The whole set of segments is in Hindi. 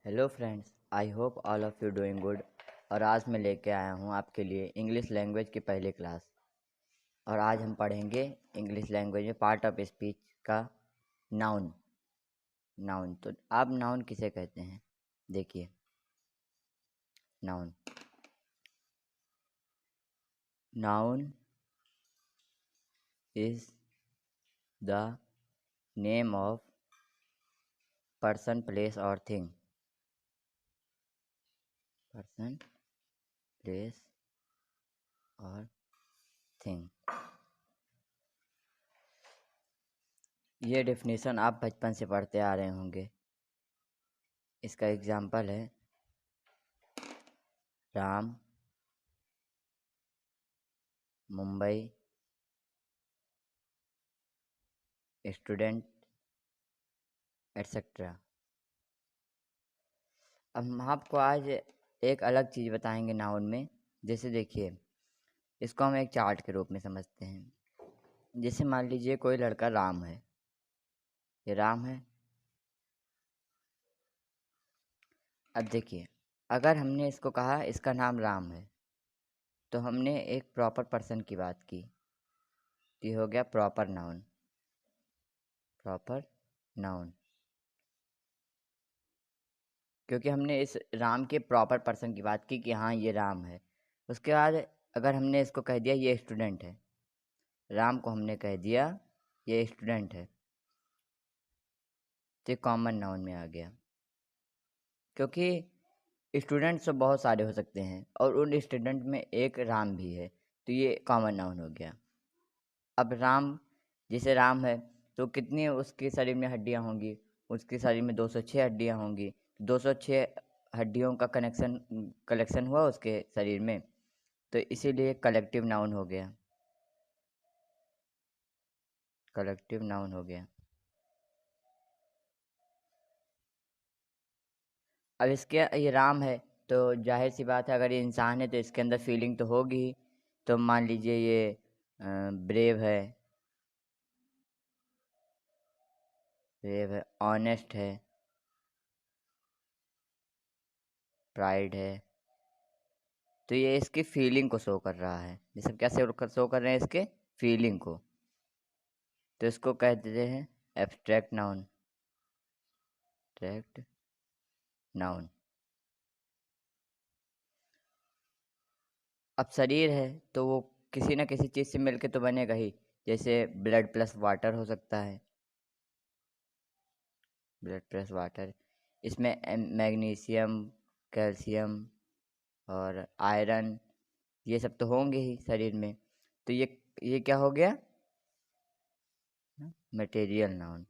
Hello friends, I hope all of you doing good. और आज मैं लेके आया हूँ आपके लिए इंग्लिश लैंग्वेज की पहली क्लास। और आज हम पढ़ेंगे इंग्लिश लैंग्वेज में पार्ट ऑफ स्पीच का नाउन। नाउन तो आप नाउन किसे कहते हैं? देखिए, noun noun is the name of person, place और थिंग। पर्सन, प्लेस और थिंग। ये डेफिनेशन आप बचपन से पढ़ते आ रहे होंगे। इसका एग्जाम्पल है राम, मुंबई, स्टूडेंट, एटसेट्रा। अब हम आपको आज एक अलग चीज़ बताएंगे नाउन में। जैसे देखिए, इसको हम एक चार्ट के रूप में समझते हैं। जैसे मान लीजिए कोई लड़का राम है, ये राम है। अब देखिए, अगर हमने इसको कहा इसका नाम राम है, तो हमने एक प्रॉपर पर्सन की बात की, तो ये हो गया प्रॉपर नाउन। प्रॉपर नाउन, क्योंकि हमने इस राम के प्रॉपर पर्सन की बात की कि हाँ ये राम है। उसके बाद अगर हमने इसको कह दिया ये स्टूडेंट है, राम को हमने कह दिया ये स्टूडेंट है, तो कॉमन नाउन में आ गया। क्योंकि स्टूडेंट्स तो बहुत सारे हो सकते हैं और उन स्टूडेंट में एक राम भी है, तो ये कॉमन नाउन हो गया। अब राम, जैसे राम है तो कितनी उसके शरीर में हड्डियां होंगी? उसके शरीर में 206 हड्डियां होंगी। 206 हड्डियों का कलेक्शन हुआ उसके शरीर में, तो इसीलिए कलेक्टिव नाउन हो गया। कलेक्टिव नाउन हो गया। अब इसके ये राम है, तो जाहिर सी बात है अगर ये इंसान है तो इसके अंदर फीलिंग तो होगी ही। तो मान लीजिए ये ब्रेव है, ऑनेस्ट है, प्राइड है। तो ये इसकी फीलिंग को शो कर रहा है। ये सब कैसे शो कर रहे हैं? इसके फीलिंग को। तो इसको कह देते हैं एब्स्ट्रैक्ट नाउन। Abstract noun. अब शरीर है तो वो किसी न किसी चीज़ से मिलके तो बनेगा ही। जैसे ब्लड प्लस वाटर हो सकता है। ब्लड प्लस वाटर, इसमें मैग्नीशियम, कैल्शियम और आयरन, ये सब तो होंगे ही शरीर में। तो ये क्या हो गया? Material noun.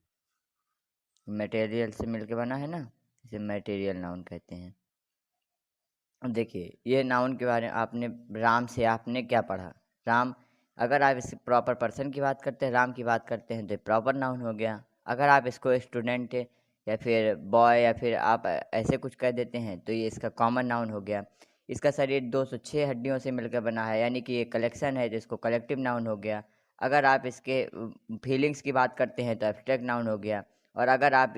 मटेरियल से मिलके बना है ना, इसे मटेरियल नाउन कहते हैं। अब देखिए, ये नाउन के बारे में आपने राम से आपने क्या पढ़ा? राम, अगर आप इस प्रॉपर पर्सन की बात करते हैं, राम की बात करते हैं, तो प्रॉपर नाउन हो गया। अगर आप इसको स्टूडेंट या फिर बॉय या फिर आप ऐसे कुछ कह देते हैं तो ये इसका कॉमन नाउन हो गया। इसका शरीर 206 हड्डियों से मिलकर बना है, यानी कि ये कलेक्शन है, जिसको कलेक्टिव नाउन हो गया। अगर आप इसके फीलिंग्स की बात करते हैं तो एब्स्ट्रैक्ट नाउन हो गया। और अगर आप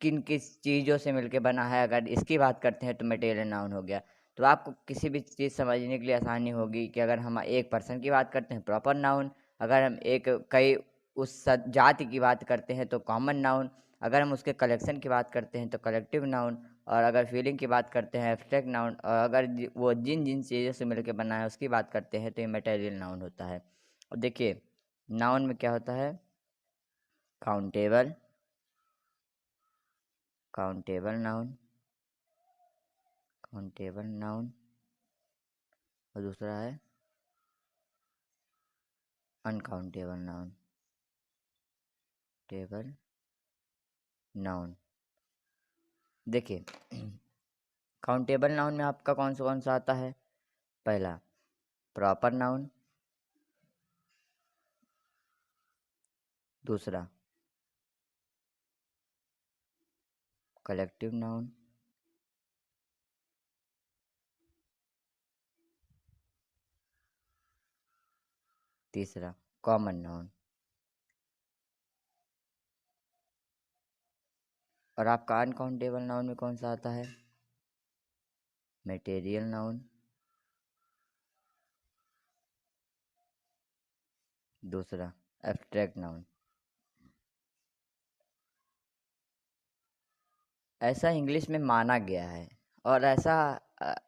किन किस चीज़ों से मिलकर बना है अगर इसकी बात करते हैं तो मटेरियल नाउन हो गया। तो आपको किसी भी चीज़ समझने के लिए आसानी होगी कि अगर हम एक पर्सन की बात करते हैं प्रॉपर नाउन, अगर हम एक कई उस जाति की बात करते हैं तो कॉमन नाउन, अगर हम उसके कलेक्शन की बात करते हैं तो कलेक्टिव नाउन, और अगर फीलिंग की बात करते हैं एब्स्ट्रैक्ट नाउन, और अगर वो जिन जिन चीज़ों से मिलकर बना है उसकी बात करते हैं तो ये मटेरियल नाउन होता है। और देखिए, नाउन में क्या होता है? Countable, countable noun, countable noun, और दूसरा है अनकाउंटेबल नाउन। Table noun. देखिए, काउंटेबल नाउन में आपका कौन सा आता है? पहला प्रॉपर नाउन, दूसरा कलेक्टिव नाउन, तीसरा कॉमन नाउन। और आपका अनकाउंटेबल नाउन में कौन सा आता है? Material noun. दूसरा एब्स्ट्रैक्ट नाउन। ऐसा इंग्लिश में माना गया है, और ऐसा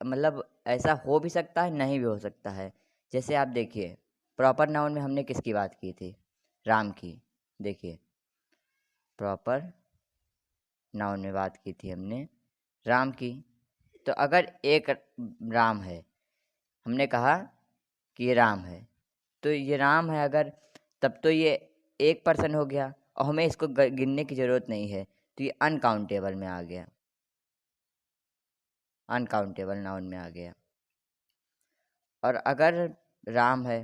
मतलब ऐसा हो भी सकता है, नहीं भी हो सकता है। जैसे आप देखिए, प्रॉपर नाउन में हमने किसकी बात की थी? राम की। देखिए, प्रॉपर नाउन में बात की थी हमने राम की। तो अगर एक राम है, हमने कहा कि ये राम है, तो ये राम है अगर, तब तो ये एक पर्सन हो गया, और हमें इसको गिनने की ज़रूरत नहीं है, तो ये अनकाउंटेबल में आ गया, अनकाउंटेबल नाउन में आ गया। और अगर राम है,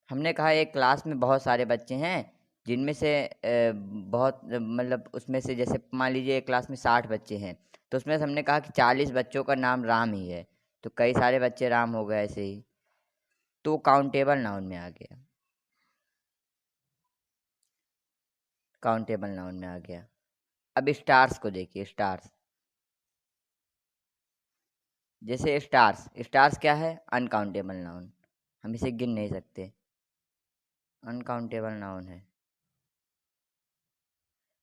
हमने कहा एक क्लास में बहुत सारे बच्चे हैं, जिनमें से बहुत मतलब उसमें से जैसे मान लीजिए एक क्लास में 60 बच्चे हैं, तो उसमें से हमने कहा कि 40 बच्चों का नाम राम ही है, तो कई सारे बच्चे राम हो गए ऐसे ही, तो काउंटेबल नाउन में आ गया, काउंटेबल नाउन में आ गया। अब स्टार्स को देखिए, स्टार्स। जैसे स्टार्स, स्टार्स क्या है? अनकाउंटेबल नाउन, हम इसे गिन नहीं सकते, अनकाउंटेबल नाउन है।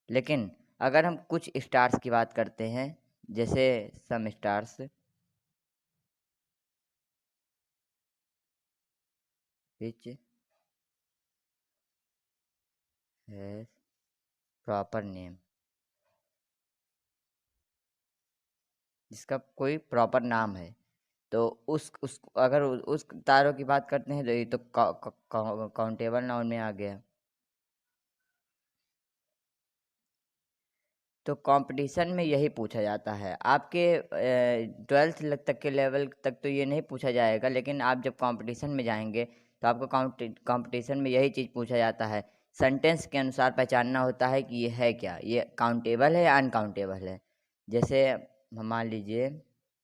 लेकिन अगर हम कुछ स्टार्स की बात करते हैं, जैसे some stars, which has proper name, जिसका कोई प्रॉपर नाम है, तो उस अगर उस तारों की बात करते हैं, तो ये तो काउंटेबल नाउन में आ गया। तो कंपटीशन में यही पूछा जाता है। आपके 12th तक के लेवल तक तो ये नहीं पूछा जाएगा, लेकिन आप जब कंपटीशन में जाएंगे तो आपको कंपटीशन में यही चीज़ पूछा जाता है। सेंटेंस के अनुसार पहचानना होता है कि ये है क्या, ये काउंटेबल है या अनकाउंटेबल है। जैसे हम मान लीजिए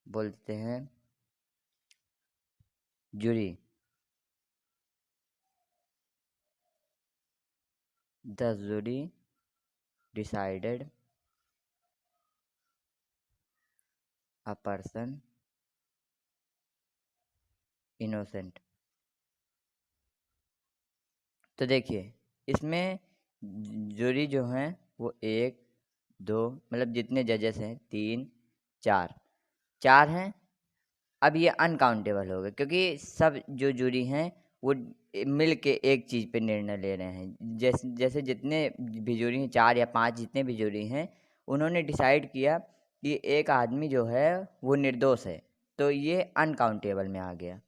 बोलते हैं jury, the jury decided a person innocent. तो देखिए, इसमें जूरी जो हैं वो एक दो, मतलब जितने जजेस हैं, तीन चार, चार हैं। अब ये अनकाउंटेबल हो गए, क्योंकि सब जो जूरी हैं वो मिल के एक चीज़ पे निर्णय ले रहे हैं। जैसे जैसे जितने भी जूरी हैं, चार या पांच जितने भी जूरी हैं, उन्होंने डिसाइड किया कि एक आदमी जो है वो निर्दोष है, तो ये अनकाउंटेबल में आ गया।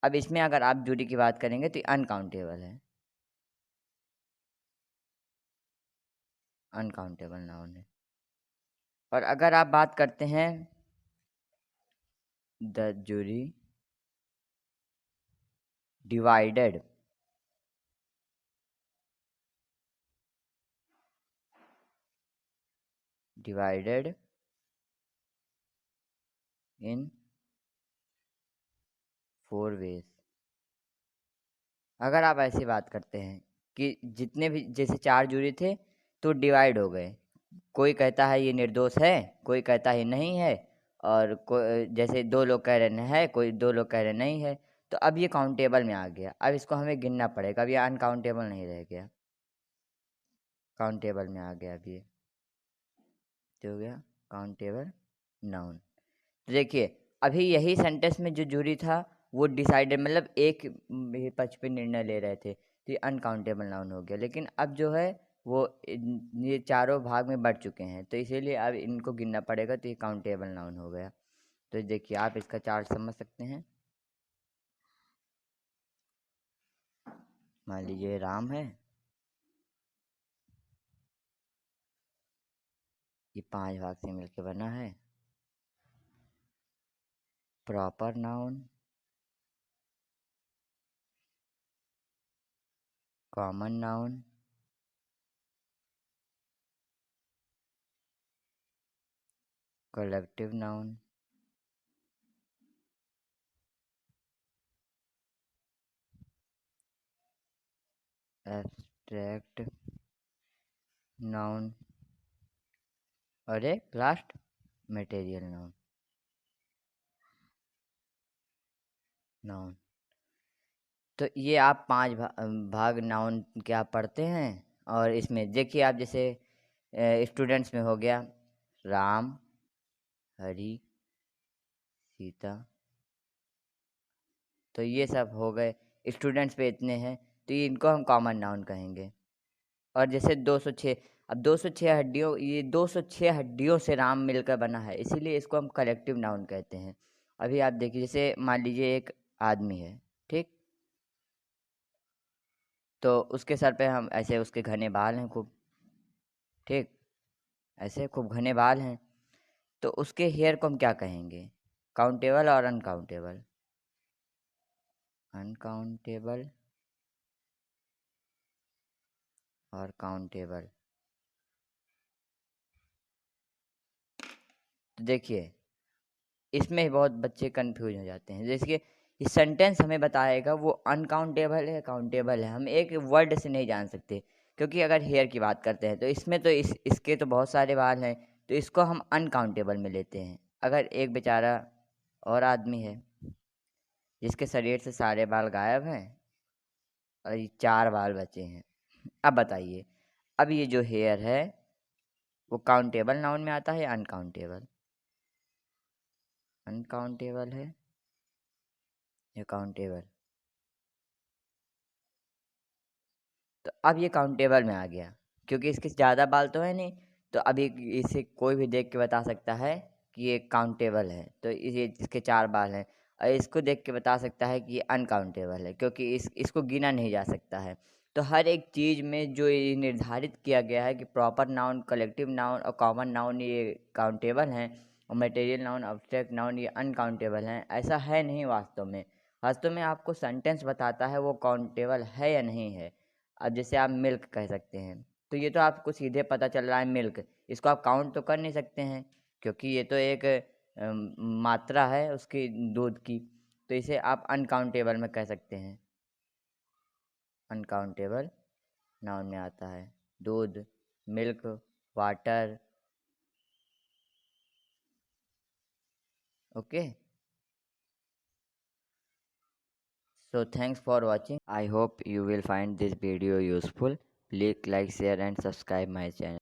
अब इसमें अगर आप जूरी की बात करेंगे तो ये अनकाउंटेबल है, अनकाउंटेबल नाउन है। और अगर आप बात करते हैं the jury divided divided in 4 ways. अगर आप ऐसी बात करते हैं कि जितने भी जैसे चार जूरी थे तो डिवाइड हो गए, कोई कहता है ये निर्दोष है, कोई कहता है नहीं है, और जैसे दो लोग कह रहे हैं, कोई दो लोग कह रहे नहीं है, तो अब ये काउंटेबल में आ गया। अब इसको हमें गिनना पड़ेगा, अब ये अनकाउंटेबल नहीं रह गया, काउंटेबल में आ गया। अब ये जो हो गया काउंटेबल नाउन। तो देखिए, अभी यही सेंटेंस में जो जूरी था वो डिसाइडेड, मतलब एक ही पक्ष पे निर्णय ले रहे थे, तो ये अनकाउंटेबल नाउन हो गया। लेकिन अब जो है वो ये चारों भाग में बढ़ चुके हैं, तो इसीलिए अब इनको गिनना पड़ेगा, तो ये काउंटेबल नाउन हो गया। तो देखिए, आप इसका चार्ट समझ सकते हैं। मान लीजिए राम है, ये 5 भाग से मिलकर बना है। Proper noun, common noun, collective noun, abstract noun, और एक लास्ट मटेरियल नाउन। नाउन तो ये आप 5 भाग नाउन के आप पढ़ते हैं। और इसमें देखिए आप जैसे स्टूडेंट्स में हो गया राम, हरि, सीता, तो ये सब हो गए। स्टूडेंट्स पे इतने हैं तो ये इनको हम कॉमन नाउन कहेंगे। और जैसे 206, अब 206 हड्डियों, ये 206 हड्डियों से राम मिलकर बना है, इसीलिए इसको हम कलेक्टिव नाउन कहते हैं। अभी आप देखिए जैसे मान लीजिए एक आदमी है, ठीक, तो उसके सर पे हम ऐसे उसके घने बाल हैं खूब, ठीक, ऐसे खूब घने बाल हैं, तो उसके हेयर को हम क्या कहेंगे? काउंटेबल और अनकाउंटेबल? अनकाउंटेबल और काउंटेबल। तो देखिए इसमें बहुत बच्चे कंफ्यूज हो जाते हैं। जैसे कि ये सेंटेंस हमें बताएगा वो अनकाउंटेबल है काउंटेबल है, हम एक वर्ड से नहीं जान सकते। क्योंकि अगर हेयर की बात करते हैं तो इसमें तो इसके तो बहुत सारे बाल हैं, तो इसको हम अनकाउंटेबल में लेते हैं। अगर एक बेचारा और आदमी है जिसके शरीर से सारे बाल गायब हैं और ये 4 बाल बचे हैं, अब बताइए, अब ये जो हेयर है वो काउंटेबल नाउन में आता है या अनकाउंटेबल? अनकाउंटेबल है या काउंटेबल? तो अब ये काउंटेबल में आ गया क्योंकि इसके ज़्यादा बाल तो है नहीं। तो अभी इसे कोई भी देख के बता सकता है कि ये काउंटेबल है, तो ये इसके 4 बाल हैं। और इसको देख के बता सकता है कि ये अनकाउंटेबल है क्योंकि इसको गिना नहीं जा सकता है। तो हर एक चीज़ में जो ये निर्धारित किया गया है कि प्रॉपर नाउन, कलेक्टिव नाउन और कॉमन नाउन ये काउंटेबल हैं और मटेरियल नाउन, अब्स्ट्रैक्ट नाउन ये अनकाउंटेबल हैं, ऐसा है नहीं वास्तव में। वास्तव में आपको सेंटेंस बताता है वो काउंटेबल है या नहीं है। अब जैसे आप मिल्क कह सकते हैं, तो ये तो आपको सीधे पता चल रहा है मिल्क, इसको आप काउंट तो कर नहीं सकते हैं क्योंकि ये तो एक मात्रा है उसकी, दूध की। तो इसे आप अनकाउंटेबल में कह सकते हैं, अनकाउंटेबल नाउन में आता है। दूध, milk, water. Okay, so thanks for watching. I hope you will find this video useful. Please like, share and subscribe my channel.